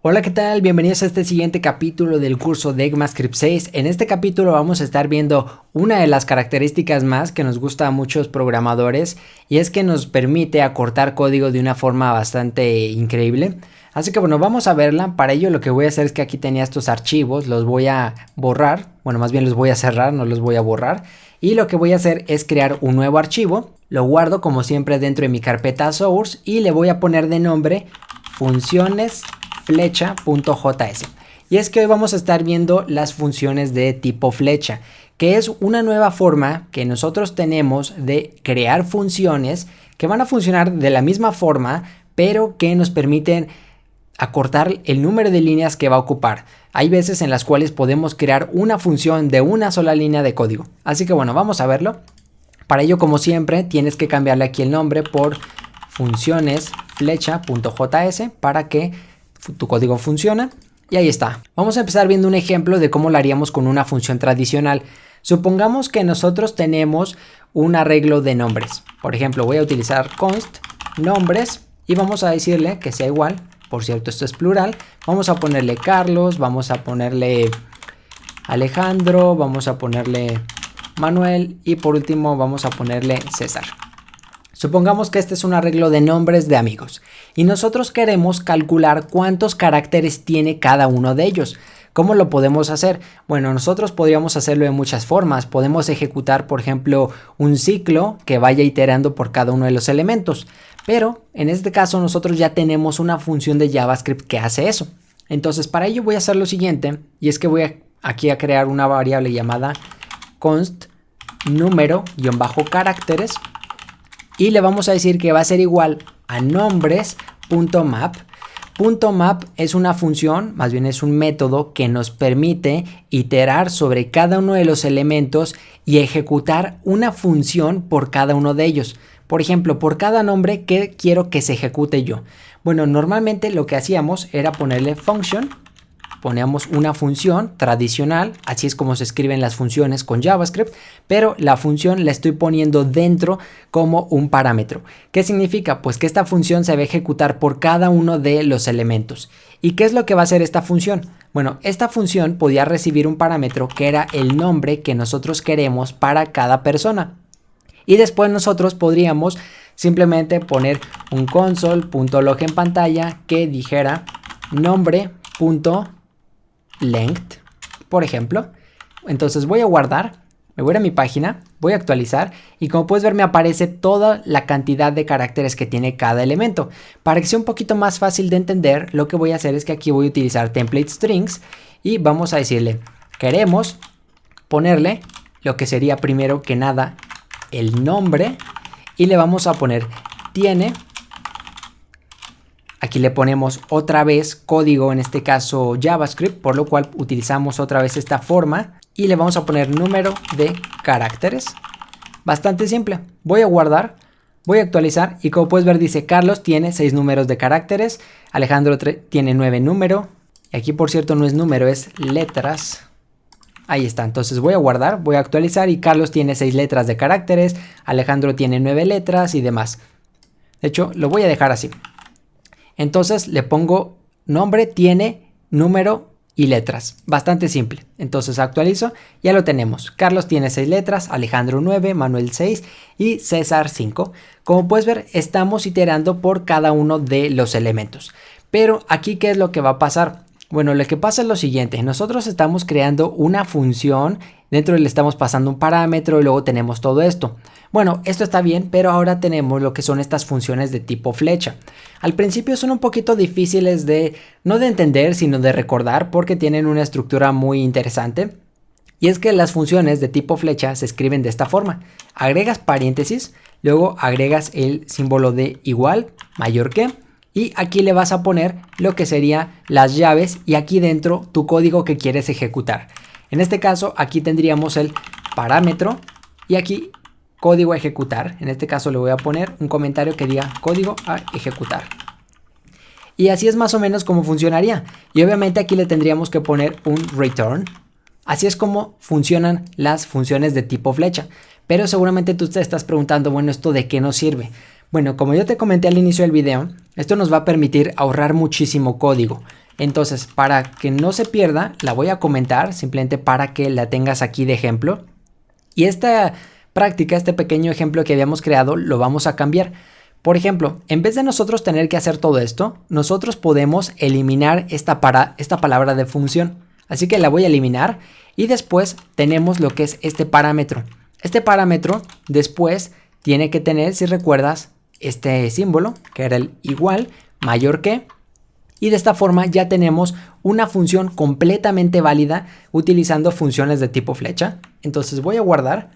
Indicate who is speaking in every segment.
Speaker 1: Hola, ¿qué tal? Bienvenidos a este siguiente capítulo del curso de ECMAScript 6. En este capítulo vamos a estar viendo una de las características más que nos gusta a muchos programadores y es que nos permite acortar código de una forma bastante increíble. Así que bueno, vamos a verla. Para ello lo que voy a hacer es que aquí tenía estos archivos, los voy a borrar, bueno, más bien los voy a cerrar, no los voy a borrar. Y lo que voy a hacer es crear un nuevo archivo, lo guardo como siempre dentro de mi carpeta source y le voy a poner de nombre funciones flecha.js. Y es que hoy vamos a estar viendo las funciones de tipo flecha, que es una nueva forma que nosotros tenemos de crear funciones que van a funcionar de la misma forma, pero que nos permiten acortar el número de líneas que va a ocupar. Hay veces en las cuales podemos crear una función de una sola línea de código. Así que bueno, vamos a verlo. Para ello, como siempre, tienes que cambiarle aquí el nombre por funciones flecha.js para que tu código funcione. Y ahí está. Vamos a empezar viendo un ejemplo de cómo lo haríamos con una función tradicional. Supongamos que nosotros tenemos un arreglo de nombres. Por ejemplo, voy a utilizar const nombres y vamos a decirle que sea igual. Por cierto, esto es plural. Vamos a ponerle Carlos, vamos a ponerle Alejandro, vamos a ponerle Manuel y por último vamos a ponerle César. Supongamos que este es un arreglo de nombres de amigos y nosotros queremos calcular cuántos caracteres tiene cada uno de ellos. ¿Cómo lo podemos hacer? Bueno, nosotros podríamos hacerlo de muchas formas. Podemos ejecutar, por ejemplo, un ciclo que vaya iterando por cada uno de los elementos. Pero en este caso nosotros ya tenemos una función de JavaScript que hace eso. Entonces para ello voy a hacer lo siguiente y es que voy aquí a crear una variable llamada const número-caracteres. Y le vamos a decir que va a ser igual a nombres.map. .map es una función, más bien es un método que nos permite iterar sobre cada uno de los elementos y ejecutar una función por cada uno de ellos. Por ejemplo, por cada nombre que quiero que se ejecute yo. Bueno, normalmente lo que hacíamos era ponerle function. Poníamos una función tradicional, así es como se escriben las funciones con JavaScript, pero la función la estoy poniendo dentro como un parámetro. ¿Qué significa? Pues que esta función se va a ejecutar por cada uno de los elementos. ¿Y qué es lo que va a hacer esta función? Bueno, esta función podía recibir un parámetro que era el nombre que nosotros queremos para cada persona. Y después nosotros podríamos simplemente poner un console.log en pantalla que dijera nombre.length, por ejemplo. Entonces voy a guardar, me voy a mi página, voy a actualizar y como puedes ver me aparece toda la cantidad de caracteres que tiene cada elemento. Para que sea un poquito más fácil de entender, lo que voy a hacer es que aquí voy a utilizar template strings y vamos a decirle, queremos ponerle lo que sería primero que nada el nombre y le vamos a poner tiene. Aquí le ponemos otra vez código, en este caso JavaScript, por lo cual utilizamos otra vez esta forma y le vamos a poner número de caracteres. Bastante simple. Voy a guardar, voy a actualizar y como puedes ver dice Carlos tiene 6 números de caracteres, Alejandro tiene 9 números. Y aquí por cierto no es número, es letras. Ahí está, entonces voy a guardar, voy a actualizar y Carlos tiene 6 letras de caracteres, Alejandro tiene 9 letras y demás. De hecho, lo voy a dejar así. Entonces le pongo nombre, tiene, número y letras. Bastante simple. Entonces actualizo, ya lo tenemos. Carlos tiene 6 letras, Alejandro 9, Manuel 6 y César 5. Como puedes ver, estamos iterando por cada uno de los elementos. Pero aquí, ¿qué es lo que va a pasar? Bueno, lo que pasa es lo siguiente. Nosotros estamos creando una función, dentro le estamos pasando un parámetro y luego tenemos todo esto. Bueno, esto está bien, pero ahora tenemos lo que son estas funciones de tipo flecha. Al principio son un poquito difíciles no de entender, sino de recordar porque tienen una estructura muy interesante. Y es que las funciones de tipo flecha se escriben de esta forma. Agregas paréntesis, luego agregas el símbolo de igual, mayor que. Y aquí le vas a poner lo que serían las llaves y aquí dentro tu código que quieres ejecutar. En este caso aquí tendríamos el parámetro y aquí código a ejecutar. En este caso le voy a poner un comentario que diga código a ejecutar. Y así es más o menos como funcionaría. Y obviamente aquí le tendríamos que poner un return. Así es como funcionan las funciones de tipo flecha. Pero seguramente tú te estás preguntando, bueno, ¿esto de qué nos sirve? Bueno, como yo te comenté al inicio del video, esto nos va a permitir ahorrar muchísimo código. Entonces, para que no se pierda, la voy a comentar simplemente para que la tengas aquí de ejemplo. Y esta práctica, este pequeño ejemplo que habíamos creado, lo vamos a cambiar. Por ejemplo, en vez de nosotros tener que hacer todo esto, nosotros podemos eliminar esta palabra de función. Así que la voy a eliminar y después tenemos lo que es este parámetro. Este parámetro después tiene que tener, si recuerdas, este símbolo que era el igual, mayor que. Y de esta forma ya tenemos una función completamente válida utilizando funciones de tipo flecha. Entonces voy a guardar,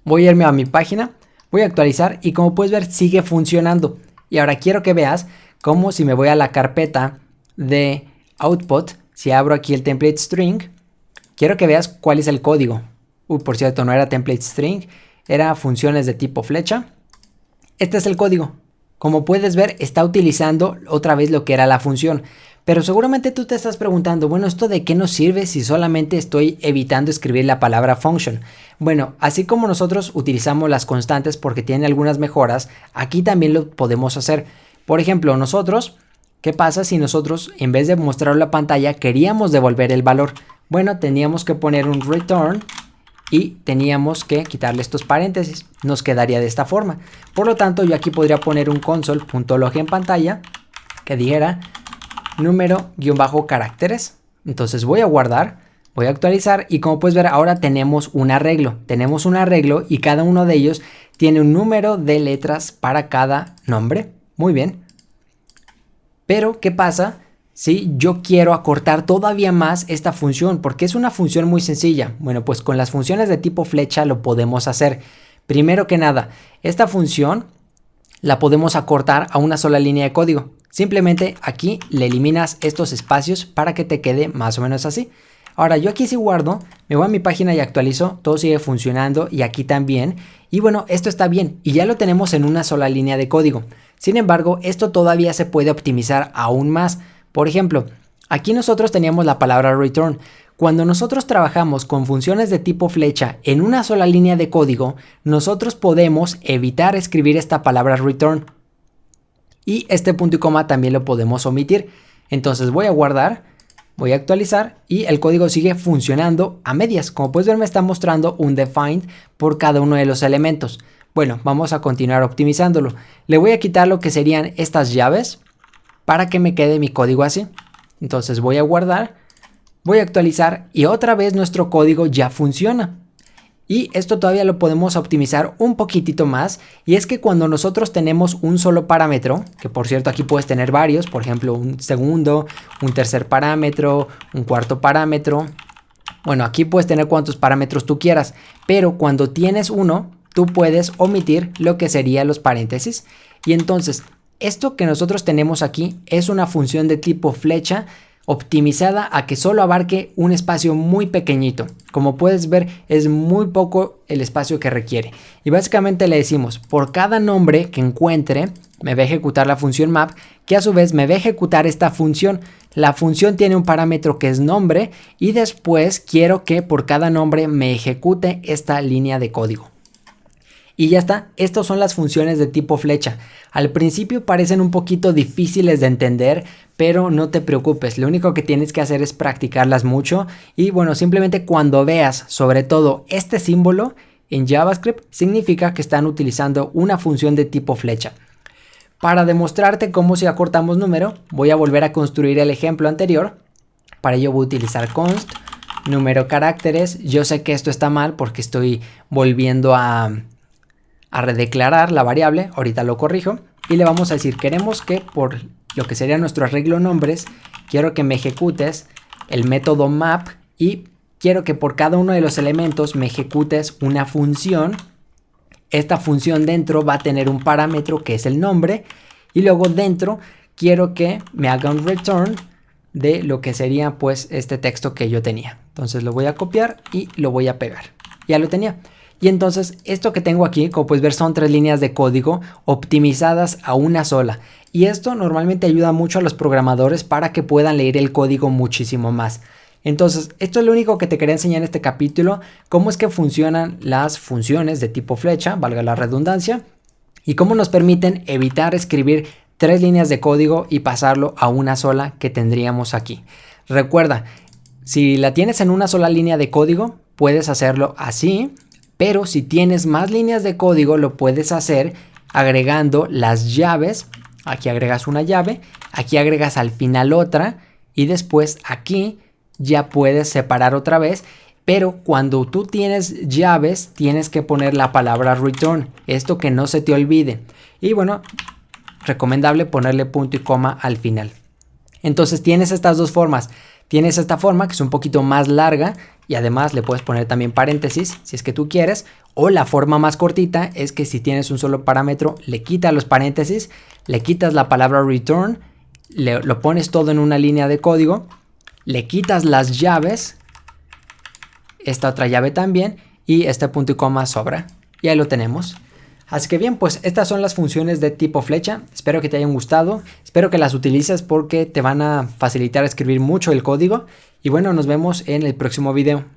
Speaker 1: voy a irme a mi página, voy a actualizar y como puedes ver sigue funcionando. Y ahora quiero que veas cómo si me voy a la carpeta de output, si abro aquí el template string, quiero que veas cuál es el código. Por cierto, no era template string, era funciones de tipo flecha. Este es el código. Como puedes ver, está utilizando otra vez lo que era la función. Pero seguramente tú te estás preguntando, bueno, ¿esto de qué nos sirve si solamente estoy evitando escribir la palabra function? Bueno, así como nosotros utilizamos las constantes porque tienen algunas mejoras, aquí también lo podemos hacer. Por ejemplo, nosotros, ¿qué pasa si nosotros, en vez de mostrar la pantalla, queríamos devolver el valor? Bueno, teníamos que poner un return y teníamos que quitarle estos paréntesis. Nos quedaría de esta forma. Por lo tanto, yo aquí podría poner un console.log en pantalla que dijera número-caracteres. Entonces voy a guardar, voy a actualizar y como puedes ver ahora tenemos un arreglo. Tenemos un arreglo y cada uno de ellos tiene un número de letras para cada nombre. Muy bien. Pero, ¿qué pasa si yo quiero acortar todavía más esta función? Porque es una función muy sencilla. Bueno, pues con las funciones de tipo flecha lo podemos hacer. Primero que nada, esta función la podemos acortar a una sola línea de código. Simplemente aquí le eliminas estos espacios para que te quede más o menos así. Ahora yo aquí si guardo, me voy a mi página y actualizo, todo sigue funcionando y aquí también. Y bueno, esto está bien y ya lo tenemos en una sola línea de código. Sin embargo, esto todavía se puede optimizar aún más. Por ejemplo, aquí nosotros teníamos la palabra return. Cuando nosotros trabajamos con funciones de tipo flecha en una sola línea de código, nosotros podemos evitar escribir esta palabra return. Y este punto y coma también lo podemos omitir. Entonces voy a guardar, voy a actualizar y el código sigue funcionando a medias. Como puedes ver me está mostrando un defined por cada uno de los elementos. Bueno, vamos a continuar optimizándolo. Le voy a quitar lo que serían estas llaves para que me quede mi código así. Entonces voy a guardar, voy a actualizar y otra vez nuestro código ya funciona. Y esto todavía lo podemos optimizar un poquitito más. Y es que cuando nosotros tenemos un solo parámetro, que por cierto aquí puedes tener varios, por ejemplo un segundo, un tercer parámetro, un cuarto parámetro. Bueno, aquí puedes tener cuantos parámetros tú quieras, pero cuando tienes uno, tú puedes omitir lo que serían los paréntesis. Y entonces, esto que nosotros tenemos aquí es una función de tipo flecha optimizada a que solo abarque un espacio muy pequeñito. Como puedes ver, es muy poco el espacio que requiere. Y básicamente le decimos, por cada nombre que encuentre, me va a ejecutar la función map, que a su vez me va a ejecutar esta función. La función tiene un parámetro que es nombre y después quiero que por cada nombre me ejecute esta línea de código. Y ya está, estas son las funciones de tipo flecha. Al principio parecen un poquito difíciles de entender, pero no te preocupes, lo único que tienes que hacer es practicarlas mucho y bueno, simplemente cuando veas sobre todo este símbolo en JavaScript significa que están utilizando una función de tipo flecha. Para demostrarte cómo si acortamos número, voy a volver a construir el ejemplo anterior. Para ello voy a utilizar const número caracteres. Yo sé que esto está mal porque estoy volviendo a redeclarar la variable, ahorita lo corrijo y le vamos a decir, queremos que por lo que sería nuestro arreglo nombres, quiero que me ejecutes el método map y quiero que por cada uno de los elementos me ejecutes una función. Esta función dentro va a tener un parámetro que es el nombre y luego dentro quiero que me haga un return de lo que sería pues este texto que yo tenía. Entonces lo voy a copiar y lo voy a pegar. Ya lo tenía. Y entonces esto que tengo aquí, como puedes ver, son 3 líneas de código optimizadas a una sola. Y esto normalmente ayuda mucho a los programadores para que puedan leer el código muchísimo más. Entonces, esto es lo único que te quería enseñar en este capítulo, cómo es que funcionan las funciones de tipo flecha, valga la redundancia, y cómo nos permiten evitar escribir 3 líneas de código y pasarlo a una sola que tendríamos aquí. Recuerda, si la tienes en una sola línea de código, puedes hacerlo así, pero si tienes más líneas de código, lo puedes hacer agregando las llaves. Aquí agregas una llave, aquí agregas al final otra y después aquí ya puedes separar otra vez. Pero cuando tú tienes llaves, tienes que poner la palabra return. Esto que no se te olvide. Y bueno, recomendable ponerle punto y coma al final. Entonces tienes estas dos formas. Tienes esta forma que es un poquito más larga y además le puedes poner también paréntesis si es que tú quieres. O la forma más cortita es que si tienes un solo parámetro, le quitas los paréntesis, le quitas la palabra return, lo pones todo en una línea de código, le quitas las llaves, esta otra llave también y este punto y coma sobra. Y ahí lo tenemos. Así que bien, pues estas son las funciones de tipo flecha. Espero que te hayan gustado. Espero que las utilices porque te van a facilitar escribir mucho el código. Y bueno, nos vemos en el próximo video.